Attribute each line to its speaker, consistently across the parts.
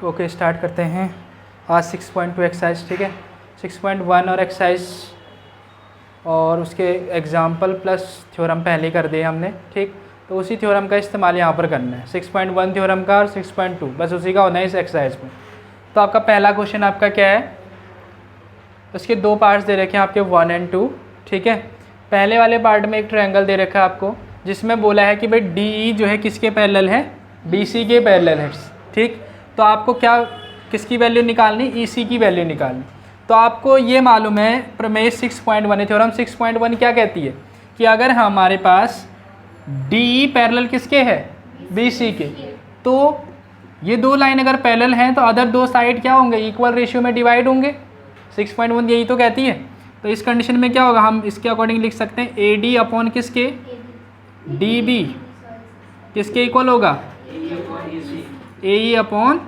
Speaker 1: Okay start करते हैं आज 6.2 एक्सरसाइज। ठीक है, 6.1 और एक्सरसाइज और उसके एग्जाम्पल प्लस थ्योरम पहले कर दिए हमने। ठीक, तो उसी थ्योरम का इस्तेमाल यहाँ पर करना है, 6.1 थ्योरम का और 6.2 बस उसी का होना है इस एक्सरसाइज में। तो आपका पहला क्वेश्चन आपका क्या है, उसके दो पार्ट्स दे रखे हैं आपके 1 और 2। ठीक है, पहले वाले पार्ट में एक ट्रायंगल दे रखा है आपको, जिसमें बोला है कि भाई डी जो है किसके पैरेलल है, BC के पैरेलल है। ठीक, तो आपको क्या किसकी वैल्यू निकालनी, EC की वैल्यू निकालनी। तो आपको ये मालूम है प्रमेय 6.1 है, थ्योरम 6.1 क्या कहती है कि अगर हमारे पास DE पैरेलल किसके है, BC के, तो ये दो लाइन अगर पैरेलल हैं तो अदर दो साइड क्या होंगे, इक्वल रेशियो में डिवाइड होंगे। 6.1 यही तो कहती है। तो इस कंडीशन में क्या होगा, हम इसके अकॉर्डिंग लिख सकते हैं AD अपॉन किसके, DB किसके इक्वल होगा, AE अपॉन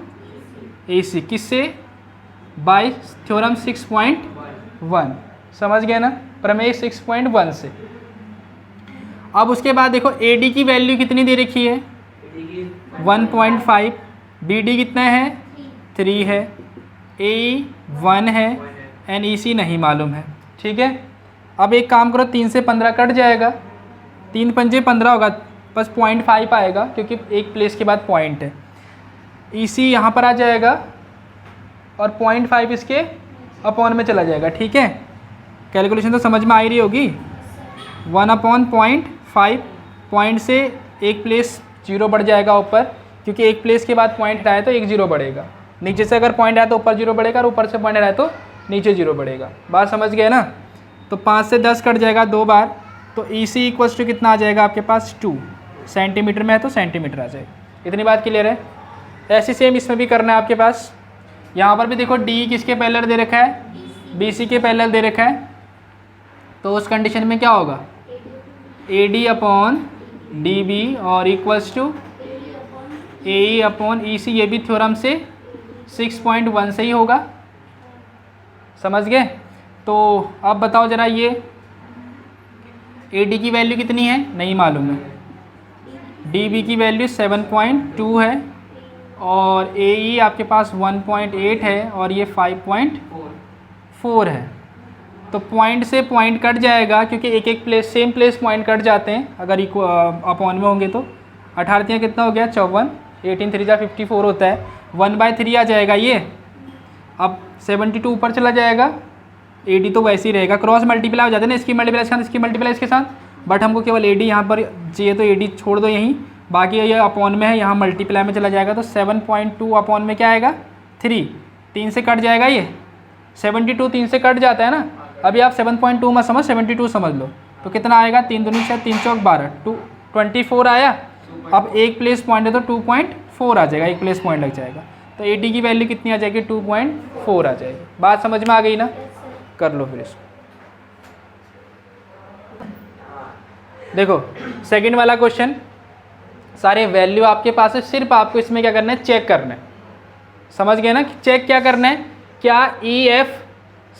Speaker 1: AC किससे, बाय थ्योरम 6.1। समझ गए ना, प्रमेय 6.1 से। अब उसके बाद देखो AD की वैल्यू कितनी दे रखी है, 1.5, BD कितना है, 3 है, AE 1 है एंड EC नहीं मालूम है। ठीक है, अब एक काम करो, 3 से 15 कट जाएगा, 3 पंजे 15 होगा, बस 0.5 आएगा क्योंकि एक प्लेस के बाद पॉइंट है। EC यहाँ पर आ जाएगा और 0.5 इसके अपॉन में चला जाएगा। ठीक है, कैलकुलेशन तो समझ में आ ही रही होगी। 1/0.5, पॉइंट से एक प्लेस 0 बढ़ जाएगा ऊपर, क्योंकि एक प्लेस के बाद पॉइंट हटाए तो एक 0 बढ़ेगा। नीचे से अगर पॉइंट आए तो ऊपर 0 बढ़ेगा और ऊपर से पॉइंट हटाए तो नीचे 0 बढ़ेगा। बात समझ गए ना। तो 5 से 10 कट जाएगा 2 बार, तो EC इक्वल्स टू कितना आ जाएगा आपके पास, 2 सेंटीमीटर में है तो सेंटीमीटर आ जाएगा। इतनी बात क्लियर है। ऐसे सेम इसमें भी करना है आपके पास। यहाँ पर भी देखो DE किसके पैरेलल दे रखा है, BC के पैरेलल दे रखा है। तो उस कंडीशन में क्या होगा, AD अपॉन DB और equals to AE upon EC। ये भी थ्योरम से 6.1 से ही होगा। समझ गए। तो अब बताओ ज़रा, ये AD की वैल्यू कितनी है, नहीं मालूम है। DB की वैल्यू 7.2 है और AE आपके पास 1.8 है और ये 5.4 है। तो पॉइंट से पॉइंट कट जाएगा, क्योंकि एक एक place same place point cut जाते हैं अगर अपॉन में होंगे। तो 18 कितना हो गया, 54, 18 3 जा 54 होता है, 1/3 आ जाएगा ये। अब 72 ऊपर चला जाएगा, AD तो वैसे ही रहेगा, क्रॉस मल्टीप्लाई हो जाते हैं ना, इसकी मल्टीप्लाई इसके साथ, इसकी मल्टीप्लाई इसके साथ, बट हमको केवल AD यहाँ पर चाहिए तो AD छोड़ दो यहीं, बाकी ये अपॉन में है, यहाँ मल्टीप्लाई में चला जाएगा। तो 7.2 अपॉन में क्या आएगा, 3, 3 से कट जाएगा ये, 72 3 से कट जाता है ना। अभी आप 7.2 मत समझ, 72 समझ लो। तो कितना आएगा, 3 दूनी 6, 3 चौक 12, 24 आया। अब एक प्लेस पॉइंट है तो 2.4 आ जाएगा, एक प्लेस पॉइंट लग जाएगा। तो AD की वैल्यू कितनी आ जाएगी, 2.4 आ जाएगी। बात समझ में आ गई ना, कर लो फिर इसको। देखो सेकंड वाला क्वेश्चन, सारे वैल्यू आपके पास है, सिर्फ आपको इसमें क्या करना है, चेक करना है। समझ गए ना, चेक क्या करना है, क्या EF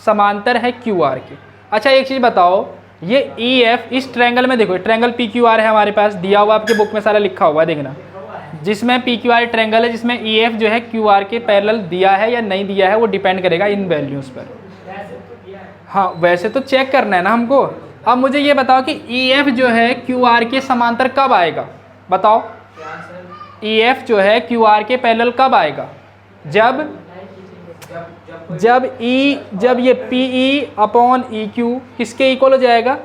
Speaker 1: समांतर है QR के। अच्छा एक चीज़ बताओ, ये EF इस ट्रायंगल में देखो, ट्रायंगल PQR है हमारे पास, दिया हुआ आपके बुक में सारा लिखा हुआ है, देखना। जिसमें PQR ट्रायंगल है, जिसमें EF जो है QR के पैरेलल दिया है या नहीं दिया है, वो डिपेंड करेगा इन वैल्यूज़ पर। हाँ वैसे तो चेक करना है ना हमको। अब मुझे ये बताओ कि EF जो है QR के समांतर कब आएगा, बताओ। EF जो है QR के पैरेलल कब आएगा, जब ये PE अपॉन EQ किसके इक्वल हो जाएगा,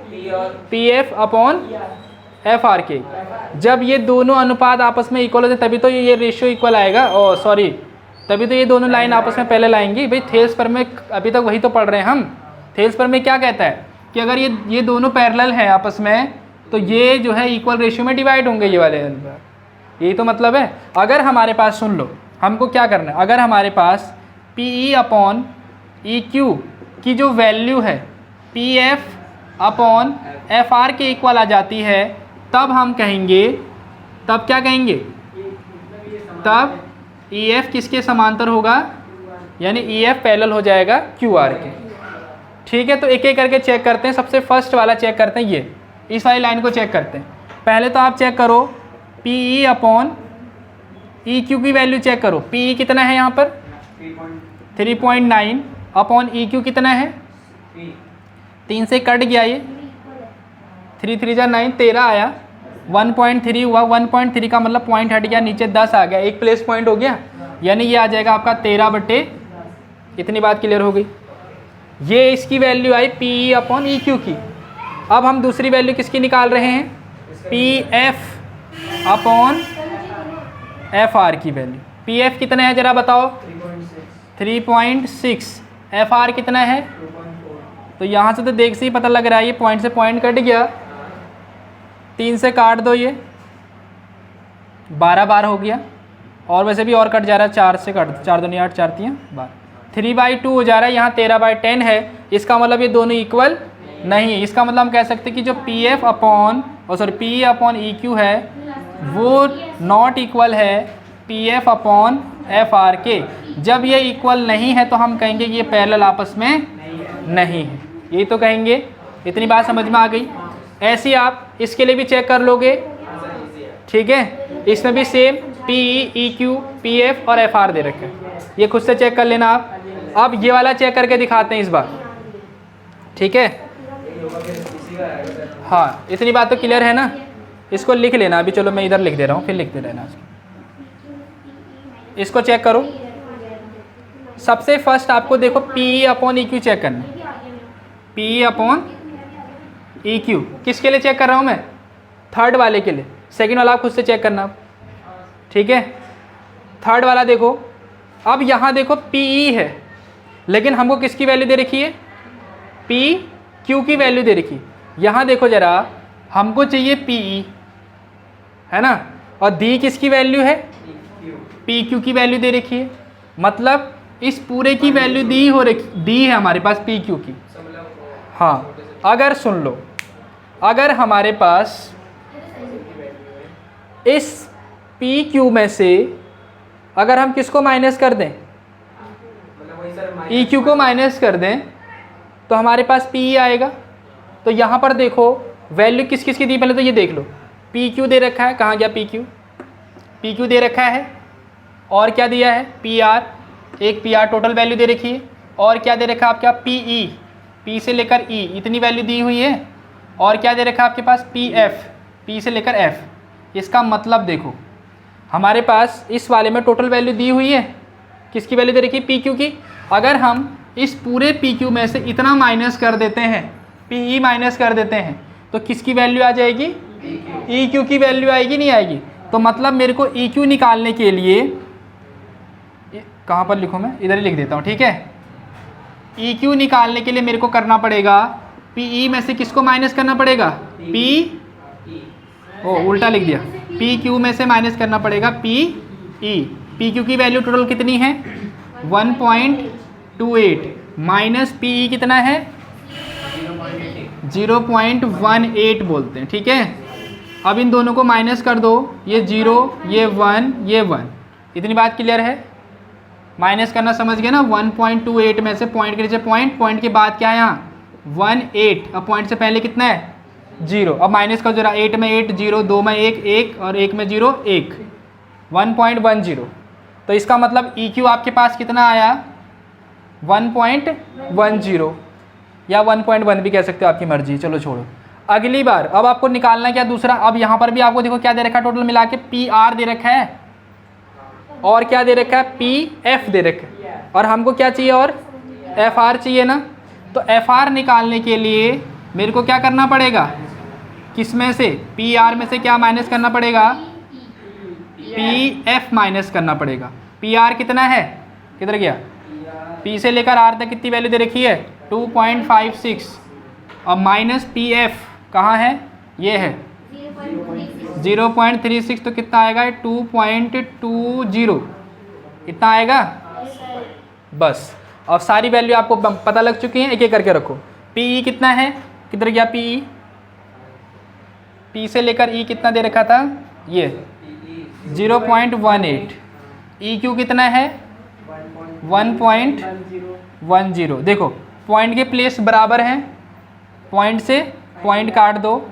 Speaker 1: PF अपॉन FR के। जब ये दोनों अनुपात आपस में इक्वल हो जाए तभी तो ये रेशियो इक्वल आएगा, ओ सॉरी, तभी तो ये दोनों लाइन आपस में पैरेलल आएंगी। भाई थेल्स पर में अभी तक वही तो पढ़ रहे हैं हम। थेल्स पर में क्या कहता है कि अगर ये दोनों पैरेलल हैं आपस में, तो ये जो है इक्वल रेशियो में डिवाइड होंगे, ये वाले। यही तो मतलब है। अगर हमारे पास, सुन लो, हमको क्या करना है, अगर हमारे पास PE अपॉन EQ की जो वैल्यू है PF अपॉन FR के इक्वल आ जाती है, तब हम कहेंगे, तब क्या कहेंगे, तब EF किसके समांतर होगा, यानी EF पैरेलल हो जाएगा QR के। ठीक है, तो एक एक करके चेक करते हैं। सबसे फर्स्ट वाला चेक करते हैं, ये इस वाली लाइन को चेक करते हैं। पहले तो आप चेक करो PE अपॉन ई क्यू की वैल्यू चेक करो, पी कितना है यहाँ पर 3.9 अपॉन ई क्यू कितना है 3 से कट गया, ये 3 3 जा 9 13 आया, 1.3 हुआ, 1.3 का मतलब पॉइंट हट गया, नीचे 10 आ गया, एक प्लेस पॉइंट हो गया, यानी ये आ जाएगा आपका 13/, इतनी बात क्लियर हो गई। ये इसकी value I P E upon E Q की। अब हम दूसरी वैल्यू किसकी निकाल रहे हैं, P F upon F are की वैल्यू। पी एफ कितना है ज़रा बताओ 3.6, एफ आर कितना है, तो यहाँ से तो देख से ही पता लग रहा है ये पॉइंट से पॉइंट कट गया, 3 से काट दो, ये 12 बार हो गया, और वैसे भी और कट जा रहा है, 4 से कट, 4 दूनी 8, 4 3 12, 3/2 हो जा रहा है, यहाँ 13/10 है, इसका मतलब ये दोनों इक्वल नहीं है। इसका मतलब हम कह सकते हैं कि जो P F upon P E upon E Q है वो नॉट इक्वल है P F upon F R के। जब ये इक्वल नहीं है तो हम कहेंगे ये पैरेलल आपस में नहीं है, यही तो कहेंगे। इतनी बात समझ में आ गई। ऐसे आप इसके लिए भी चेक कर लोगे, ठीक है, इसमें भी same P E Q P F और एफ आर दे रखे हैं, ये खुद से चेक कर लेना आप। अब ये वाला चेक करके दिखाते हैं इस बार, ठीक है। हाँ, इतनी बात तो क्लियर है ना, इसको लिख लेना अभी, चलो मैं इधर लिख दे रहा हूँ, फिर लिखते रहना। इसको चेक करो, सबसे फर्स्ट आपको देखो P E upon E Q check करना, P E upon E Q किसके लिए चेक कर रहा हूँ मैं, थर्ड वाले के लिए। सेकंड वाला आप खुद से चेक करना, ठीक है। थर्ड वाला देखो, अब यहाँ देखो पी ई है, लेकिन हमको किसकी वैल्यू दे रखी है, पी क्यू की वैल्यू दे रखी है। यहाँ देखो ज़रा, हमको चाहिए पी ई, है ना, और दी किसकी वैल्यू है, पी क्यू की वैल्यू दे रखी है, मतलब इस पूरे की वैल्यू दी है हमारे पास पी क्यू की। हाँ, अगर सुन लो, अगर हमारे पास इस पी क्यू में से अगर हम किसको माइनस कर दें, ई क्यू को माइनस कर दें, तो हमारे पास पी ई आएगा। तो यहाँ पर देखो वैल्यू किस किस की दी, पहले तो ये देख लो, पी क्यू दे रखा है, कहाँ गया पी क्यू, पी क्यू दे रखा है, और क्या दिया है पी आर, एक पी आर टोटल वैल्यू दे रखी है, और क्या दे रखा है आपका पी ई, पी से लेकर ई इतनी वैल्यू दी हुई है, और क्या दे रखा है आपके पास पी एफ, पी से लेकर एफ। इसका मतलब देखो हमारे पास इस वाले में टोटल वैल्यू दी हुई है, किसकी वैल्यू दे रखी है, पी क्यू की। अगर हम इस पूरे पी क्यू में से इतना माइनस कर देते हैं, पी ई माइनस कर देते हैं, तो किसकी वैल्यू आ जाएगी, ई क्यू की वैल्यू आएगी, नहीं आएगी। तो मतलब मेरे को ई क्यू निकालने के लिए, कहाँ पर लिखूँ मैं, इधर ही लिख देता हूँ, ठीक है। ई क्यू निकालने के लिए मेरे को करना पड़ेगा, पी ई में से किसको माइनस करना पड़ेगा, पी, ओ उल्टा लिख दिया, पी क्यू में से माइनस करना पड़ेगा पी ई। पी क्यू की वैल्यू टोटल कितनी है 1.28 माइनस पी ई कितना है 0.18 बोलते हैं, ठीक है। अब इन दोनों को माइनस कर दो, ये 0 ये 1 ये 1, इतनी बात क्लियर है। माइनस करना समझ गए ना, 1.28 में से पॉइंट के नीचे पॉइंट, पॉइंट के बाद क्या है यहाँ 18, अब पॉइंट से पहले कितना है 0, अब माइनस का जरा 8 में 8 0, 2 में 1 1 और 1 में 0 1, 1.10। तो इसका मतलब ई क्यू आपके पास कितना आया 1.10 या 1.1 भी कह सकते हो, आपकी मर्जी, चलो छोड़ो। अगली बार अब आपको निकालना क्या दूसरा, अब यहाँ पर भी आपको देखो क्या दे रखा है, टोटल मिला के पी आर दे रखा है, और क्या दे रखा है पी एफ दे रखा है, और हमको क्या चाहिए और एफ आर चाहिए ना। तो एफ आर निकालने के लिए मेरे को क्या करना पड़ेगा, किस में से पी आर में से क्या माइनस करना पड़ेगा, पी एफ माइनस करना पड़ेगा। पी आर कितना है, किधर गया, पी से लेकर आर तक कितनी वैल्यू दे रखी है 2.56, और माइनस पी एफ कहाँ है, ये है 0.36, तो कितना आएगा 2.20, इतना आएगा बस। अब सारी वैल्यू आपको पता लग चुकी है, एक एक करके रखो। पी ई कितना है, किधर गया पी ई, पी से लेकर ई कितना दे रखा था, ये 0.18, ई क्यू कितना है 1.10। देखो पॉइंट के प्लेस बराबर हैं, पॉइंट से पॉइंट काट दो,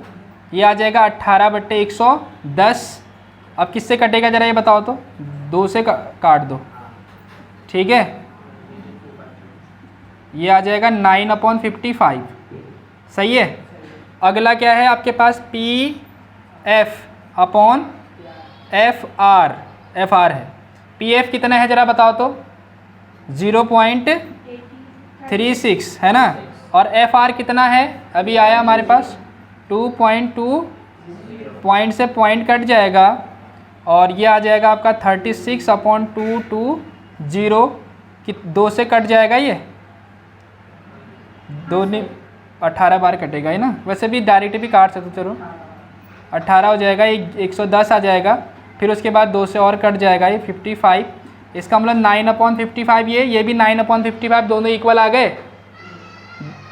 Speaker 1: ये आ जाएगा 18/110। अब किससे कटेगा ज़रा ये बताओ तो, 2 से काट दो, ठीक है। ये आ जाएगा 9/55, सही है। अगला क्या है आपके पास, P F upon F R है। पी एफ कितना है ज़रा बताओ तो, 0.36 है ना, और एफ आर कितना है, अभी आया हमारे पास 2.2, पॉइंट से पॉइंट कट जाएगा और ये आ जाएगा आपका 36/220 कि 2 से कट जाएगा, ये 2 नहीं 18 बार कटेगा है ना, वैसे भी डायरेक्ट भी काट सकते, चलो 18 हो जाएगा, 110 आ जाएगा, फिर उसके बाद 2 से और कट जाएगा, ये 55। इसका मतलब 9/55, ये भी 9/55 दोनों इक्वल आ गए।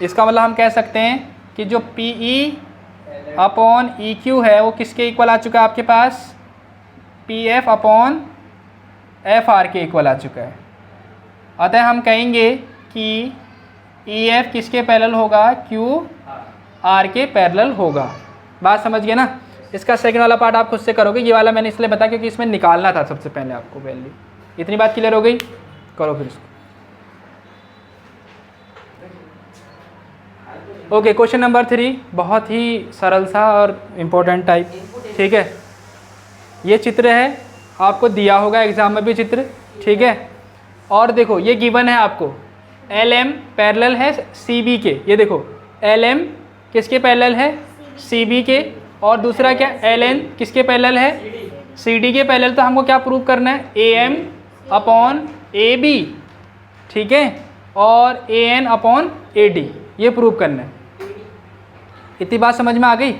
Speaker 1: इसका मतलब हम कह सकते हैं कि जो P E upon E Q है वो किसके इक्वल आ चुका है आपके पास, P F upon F R के इक्वल आ चुका है। अतः हम कहेंगे कि ई एफ किसके पैरेलल होगा, क्यू आर के पैरेलल होगा। बात समझ गए ना। इसका सेकंड वाला पार्ट आप खुद से करोगे, ये वाला मैंने इसलिए बताया क्योंकि इसमें निकालना था सबसे पहले आपको वैल्यू। इतनी बात क्लियर हो गई, करो फिर इसको। ओके, क्वेश्चन नंबर 3 बहुत ही सरल सा और इम्पोर्टेंट टाइप, ठीक है। ये चित्र है, आपको दिया होगा एग्जाम में भी चित्र, ठीक है। और देखो ये गिवन है आपको, एल एम पैरेलल है सी बी के, ये देखो एल एम किसके पैरेलल है, सी बी के, और दूसरा क्या एल एन किसके पैरेलल है, सी डी के पैरेलल। तो हमको क्या प्रूव करना है, A M upon A B, ठीक है, और A N upon A D, ये प्रूव करना है। इतनी बात समझ में आ गई।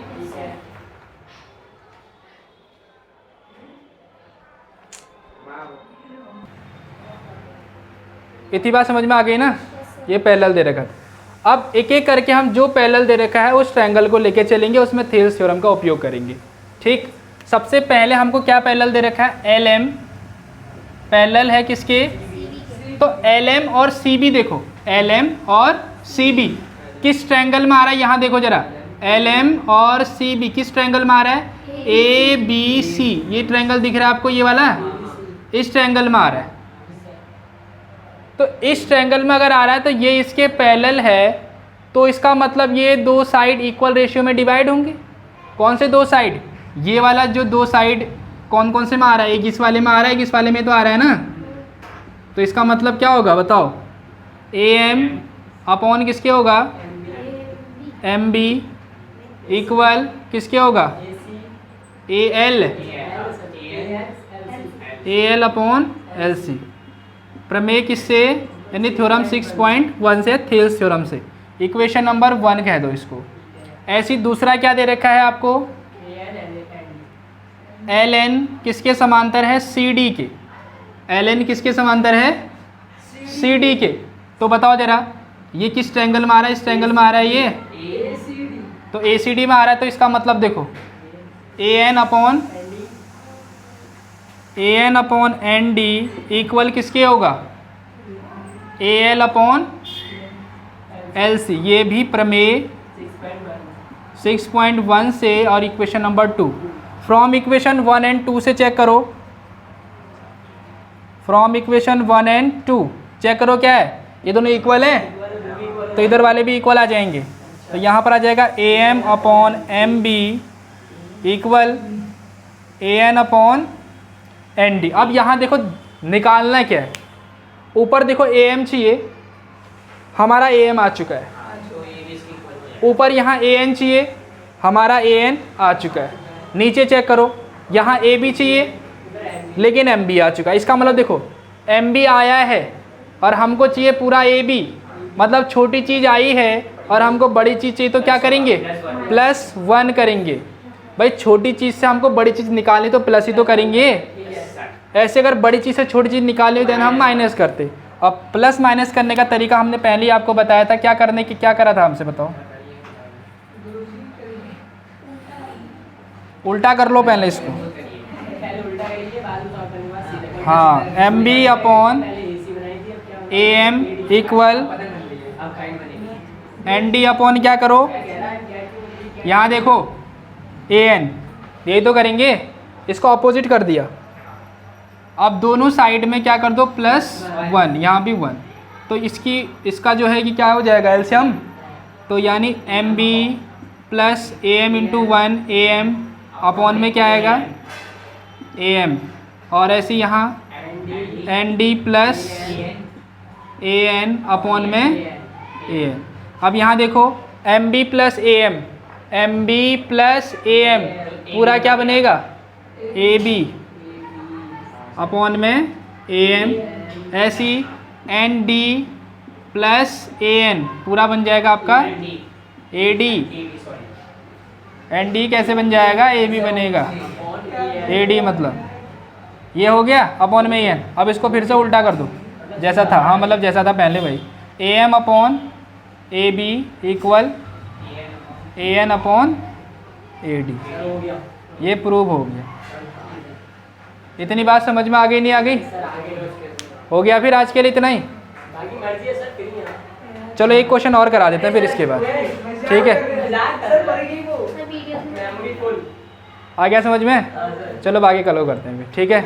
Speaker 1: इतनी बात समझ में आ गई ना। ये पैरेलल दे रखा था। अब एक एक करके हम जो पैरेलल दे रखा है उस ट्रायंगल को लेके चलेंगे, उसमें थेल्स थ्योरम का उपयोग करेंगे, ठीक। सबसे पहले हमको क्या पैरेलल दे रखा है, एल एम पैरेलल है किसके, तो एल एम और सी बी, देखो एल एम और सी बी किस ट्रायंगल में आ रहा है, यहाँ देखो जरा, एल एम और सी बी किस ट्रायंगल में आ रहा है, ए बी सी। ये ट्रायंगल दिख रहा है आपको, ये वाला इस ट्रायंगल में आ रहा है। तो इस ट्रायंगल में अगर आ रहा है तो ये इसके पैरेलल है, तो इसका मतलब ये दो साइड इक्वल रेशियो में डिवाइड होंगे। कौन से दो साइड, ये वाला जो दो साइड कौन कौन से में आ रहा है, एक इस वाले में आ रहा है, एक इस वाले में तो आ रहा है ना। तो इसका मतलब क्या होगा बताओ, ए एम अपॉन किसके होगा, एम बी इक्वल किसके होगा, A L upon L C. प्रमेय किससे, यानी थ्योरम 6.1 से, थेल्स थ्योरम से। इक्वेशन नंबर 1 कह दो इसको। ऐसी दूसरा क्या दे रखा है आपको, एल एन किसके समांतर है, सी डी के। एल एन किसके समांतर है, सी डी के। तो बताओ जरा ये किस ट्रायंगल में आ रहा है, इस ट्रायंगल में आ रहा है ये, तो ए सी डी में आ रहा है। तो इसका मतलब देखो A N upon N D equal किसके होगा, A L upon L C. ये भी प्रमेय 6.1 से और equation number 2। From equation 1 and 2 से चेक करो, फ्रॉम इक्वेशन 1 एंड 2 चेक करो क्या है, ये दोनों इक्वल है, तो इधर वाले भी इक्वल आ जाएंगे। तो यहाँ पर आ जाएगा A M upon M B equal A N upon N D. अब यहाँ देखो निकालना क्या है, ऊपर देखो ए एम चाहिए, हमारा ए एम आ चुका है, ऊपर यहाँ ए एन चाहिए, हमारा ए एन आ चुका है। नीचे चेक करो, यहाँ ए बी चाहिए लेकिन एम बी आ चुका है। इसका मतलब देखो एम बी आया है और हमको चाहिए पूरा ए बी, मतलब छोटी चीज़ आई है और हमको बड़ी चीज़ चाहिए, तो क्या करेंगे, +1 करेंगे। भाई छोटी चीज़ से हमको बड़ी चीज़ निकालनी तो प्लस ही तो करेंगे। ऐसे अगर बड़ी चीज़ से छोटी चीज़ निकालनी देन हम माइनस करते। और प्लस माइनस करने का तरीका हमने पहले ही आपको बताया था, क्या करने की, क्या करा था हमसे बताओ, उल्टा कर लो पहले इसको। हाँ, M B upon A M equal N D upon क्या करो, यहाँ देखो ए एन, यही तो करेंगे, इसको अपोजिट कर दिया, अब दोनों साइड में क्या कर दो +1, यहाँ भी 1, तो इसका जो है कि क्या हो जाएगा एलसीएम, तो यानी M B plus A M into 1 A M upon में क्या आएगा ए एम, और ऐसे यहाँ N D plus A N upon में ए एन। अब यहाँ देखो M B plus A M पूरा क्या बनेगा ए बी अपॉन में ए एम, ऐसी N D plus A N पूरा बन जाएगा आपका ए डी, एन डी कैसे बन जाएगा ए बी बनेगा ए डी, मतलब ये हो गया अपॉन में ए एन। अब इसको फिर से उल्टा कर दो जैसा था, हाँ मतलब जैसा था पहले भाई, A M upon A B equal A N upon A D, ये प्रूव हो गया। इतनी बात समझ में आ गई नहीं आ गई? हो गया फिर आज के लिए इतना ही। चलो एक क्वेश्चन और करा देते हैं फिर इसके बाद, ठीक है? आ गया समझ में? चलो बाकी कल करते हैं फिर, ठीक है?